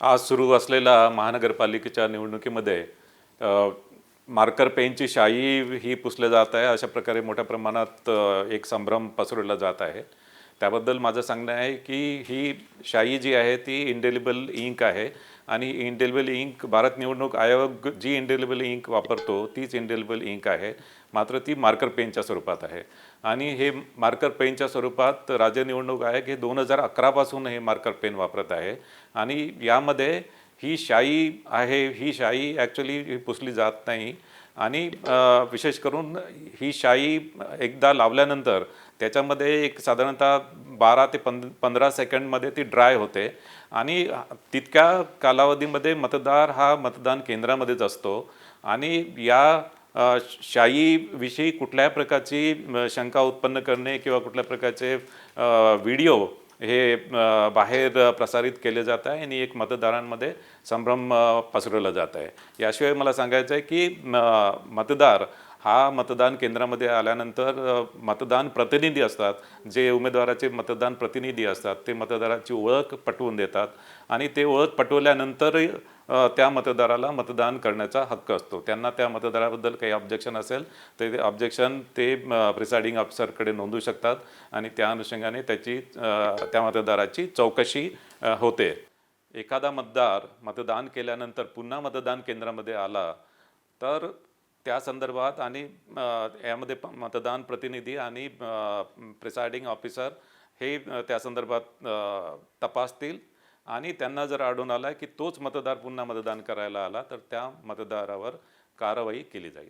आज सुरू असलेल्या महानगरपालिकेच्या निवडणुकीमध्ये मार्कर पेनची शाई ही पुसले जात आहे. अशा प्रकारे मोठ्या प्रमाणात एक संभ्रम पसरवला जात आहे. त्याबद्दल माझं सांगणं आहे की ही शाई जी आहे ती इंडेलिबल इंक आहे आणि इंडेलिबल इंक भारत निवडणूक आयोग जी इंडेलिबल इंक वापरतो तीच इंडेलिबल इंक आहे, मात्र ती मार्कर पेनच्या स्वरूपात आहे. आणि हे मार्कर पेनच्या स्वरूपात राज्य निवडणूक आयोग हे 2011 पासून हे मार्कर पेन वापरत आहे. आणि यामध्ये ही शाई आहे, ही शाई ॲक्च्युली पुसली जात नाही. आणि विशेष करून ही शाई एकदा लावल्यानंतर त्याच्यामध्ये एक साधारणतः 12 ते 15 सेकंडमध्ये ती ड्राय होते आणि तितक्या कालावधीमध्ये मतदार हा मतदान केंद्रामध्येच असतो. आणि या शाईविषयी कुठल्याही प्रकारची शंका उत्पन्न करणे किंवा कुठल्या प्रकारचे व्हिडिओ हे बाहेर प्रसारित केले जात आहे आणि एक मतदारांमध्ये संभ्रम पसरवला जात आहे. याशिवाय मला सांगायचं आहे की मतदार हा मतदान केंद्रामध्ये आल्यानंतर मतदान प्रतिनिधी असतात, जे उमेदवाराचे मतदान प्रतिनिधी असतात ते मतदाराची ओळख पटवून देतात आणि ते ओळख पटवल्यानंतर त्या मतदाराला मतदान करण्याचा हक्क असतो. त्यांना त्या मतदाराबद्दल काही ऑब्जेक्शन असेल तर ते ऑब्जेक्शन ते प्रिसाइडिंग ऑफिसरकडे नोंदवू शकतात आणि त्या अनुषंगाने त्या मतदाराची चौकशी होते. एखादा मतदार मतदान केल्यानंतर पुन्हा मतदान केंद्रामध्ये आला तर त्या संदर्भात आणि यामध्ये मतदान प्रतिनिधी आणि प्रिसाइडिंग ऑफिसर हे त्या संदर्भात तपासतील आणि त्यांना जर आढळून आला की तोच मतदार पुन्हा मतदान करायला आला तर त्या मतदारावर कारवाई केली जाईल.